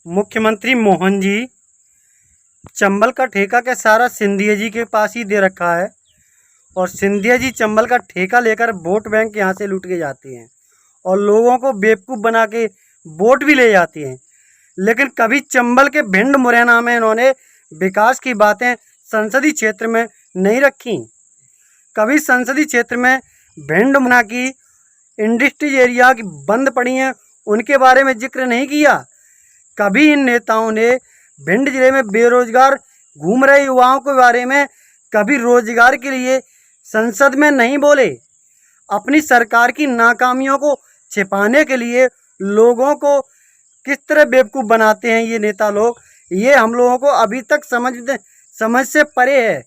मुख्यमंत्री मोहन जी चंबल का ठेका के सारा सिंधिया जी के पास ही दे रखा है और सिंधिया जी चंबल का ठेका लेकर वोट बैंक यहाँ से लूट के जाते हैं और लोगों को बेवकूफ़ बना के वोट भी ले जाती हैं। लेकिन कभी चंबल के भिंड मुरैना में इन्होंने विकास की बातें संसदीय क्षेत्र में नहीं रखी। कभी संसदीय क्षेत्र में भिंड मुरैना की इंडस्ट्रीज एरिया की बंद पड़ी हैं, उनके बारे में जिक्र नहीं किया। कभी इन नेताओं ने भिंड जिले में बेरोजगार घूम रहे युवाओं के बारे में कभी रोजगार के लिए संसद में नहीं बोले। अपनी सरकार की नाकामियों को छिपाने के लिए लोगों को किस तरह बेवकूफ़ बनाते हैं ये नेता लोग, ये हम लोगों को अभी तक समझ से परे है।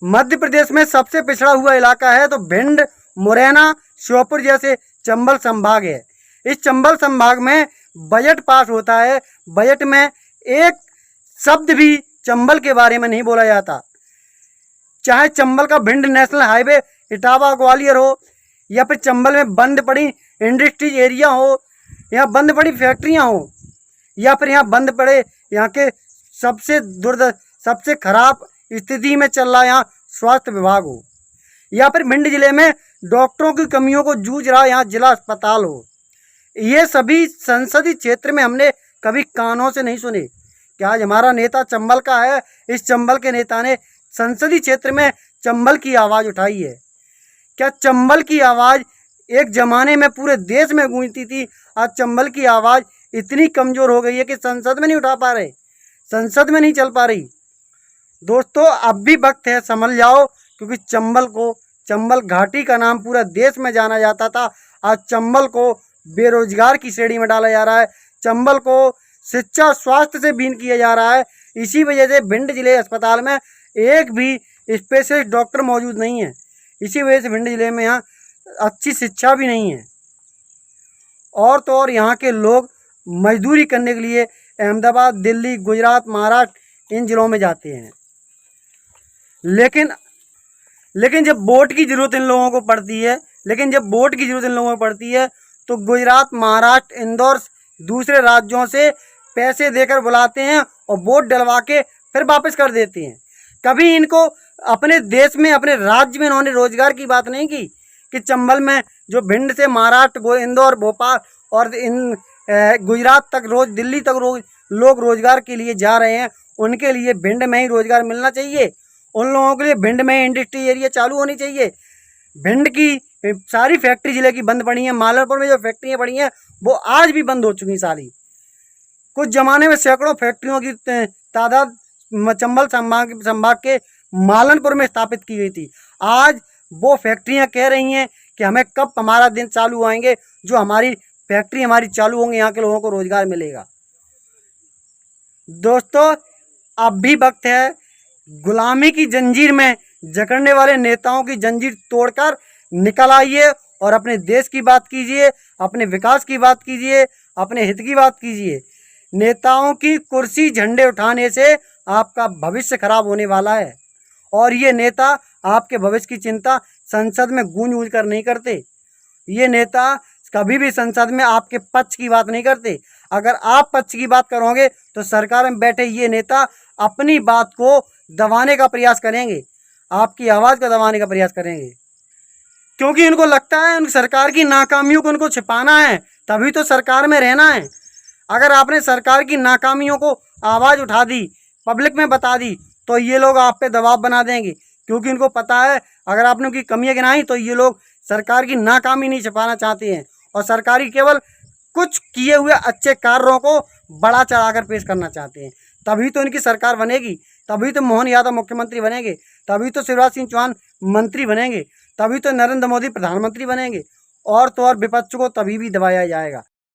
मध्य प्रदेश में सबसे पिछड़ा हुआ इलाका है तो भिंड मुरैना श्योपुर जैसे चंबल संभाग है। इस चंबल संभाग में बजट पास होता है, बजट में एक शब्द भी चंबल के बारे में नहीं बोला जाता। चाहे चंबल का भिंड नेशनल हाईवे इटावा ग्वालियर हो या फिर चंबल में बंद पड़ी इंडस्ट्रीज एरिया हो या बंद पड़ी फैक्ट्रियां हो या फिर यहाँ बंद पड़े यहाँ के सबसे खराब स्थिति में चल रहा यहाँ स्वास्थ्य विभाग हो या फिर भिंड जिले में डॉक्टरों की कमियों को जूझ रहा यहाँ जिला अस्पताल हो, ये सभी संसदीय क्षेत्र में हमने कभी कानों से नहीं सुने। क्या आज हमारा नेता चंबल का है, इस चंबल के नेता ने संसदीय क्षेत्र में चंबल की आवाज़ उठाई है? क्या चंबल की आवाज़ एक ज़माने में पूरे देश में गूंजती थी, आज चंबल की आवाज़ इतनी कमज़ोर हो गई है कि संसद में नहीं उठा पा रहे, संसद में नहीं चल पा रही। दोस्तों अब भी वक्त है, संभल जाओ, क्योंकि चंबल घाटी का नाम पूरा देश में जाना जाता था, आज चंबल को बेरोजगार की श्रेणी में डाला जा रहा है, चंबल को शिक्षा स्वास्थ्य से बीन किया जा रहा है। इसी वजह से भिंड जिले अस्पताल में एक भी स्पेशलिस्ट डॉक्टर मौजूद नहीं है, इसी वजह से भिंड जिले में यहाँ अच्छी शिक्षा भी नहीं है। और तो और यहाँ के लोग मजदूरी करने के लिए अहमदाबाद, दिल्ली, गुजरात, महाराष्ट्र इन जिलों में जाते हैं। लेकिन जब वोट की ज़रूरत इन लोगों को पड़ती है तो गुजरात, महाराष्ट्र, इंदौर दूसरे राज्यों से पैसे देकर बुलाते हैं और वोट डलवा के फिर वापस कर देते हैं। कभी इनको अपने देश में, अपने राज्य में इन्होंने रोजगार की बात नहीं की कि चंबल में जो भिंड से महाराष्ट्र, इंदौर, भोपाल और गुजरात तक दिल्ली तक लोग रोजगार के लिए जा रहे हैं, उनके लिए भिंड में ही रोजगार मिलना चाहिए। उन लोगों के लिए भिंड में इंडस्ट्री एरिया चालू होनी चाहिए। भिंड की सारी फैक्ट्री जिले की बंद पड़ी हैं, मालरपुर में जो फैक्ट्रियाँ पड़ी हैं वो आज भी बंद हो चुकी सारी। कुछ ज़माने में सैकड़ों फैक्ट्रियों की तादाद चंबल संभाग के मालनपुर में स्थापित की गई थी। आज वो फैक्ट्रियां कह रही हैं कि हमें कब हमारा दिन चालू आएंगे, जो हमारी फैक्ट्री हमारी चालू होंगी, यहाँ के लोगों को रोजगार मिलेगा। दोस्तों अब भी वक्त है, गुलामी की जंजीर में जकड़ने वाले नेताओं की जंजीर तोड़कर निकल आइए और अपने देश की बात कीजिए, अपने विकास की बात कीजिए, अपने हित की बात कीजिए। नेताओं की कुर्सी झंडे उठाने से आपका भविष्य खराब होने वाला है और ये नेता आपके भविष्य की चिंता संसद में गूंज कर नहीं करते। ये नेता कभी भी संसद में आपके पक्ष की बात नहीं करते। अगर आप पक्ष की बात करोगे तो सरकार में बैठे ये नेता अपनी बात को दबाने का प्रयास करेंगे, आपकी आवाज़ को दबाने का प्रयास करेंगे, क्योंकि इनको लगता है उन सरकार की नाकामियों को उनको छिपाना है, तभी तो सरकार में रहना है। अगर आपने सरकार की नाकामियों को आवाज़ उठा दी, पब्लिक में बता दी, तो ये लोग आप पे दबाव बना देंगे, क्योंकि इनको पता है अगर आपने उनकी कमियां गिनाई तो ये लोग सरकार की नाकामी नहीं छिपाना चाहते हैं और सरकारी केवल कुछ किए हुए अच्छे कार्यों को बड़ा चढ़ाकर पेश करना चाहते हैं। तभी तो इनकी सरकार बनेगी, तभी तो मोहन यादव मुख्यमंत्री बनेंगे, तभी तो शिवराज सिंह चौहान मंत्री बनेंगे, तभी तो नरेंद्र मोदी प्रधानमंत्री बनेंगे और तो और विपक्ष को तभी भी दबाया जाएगा।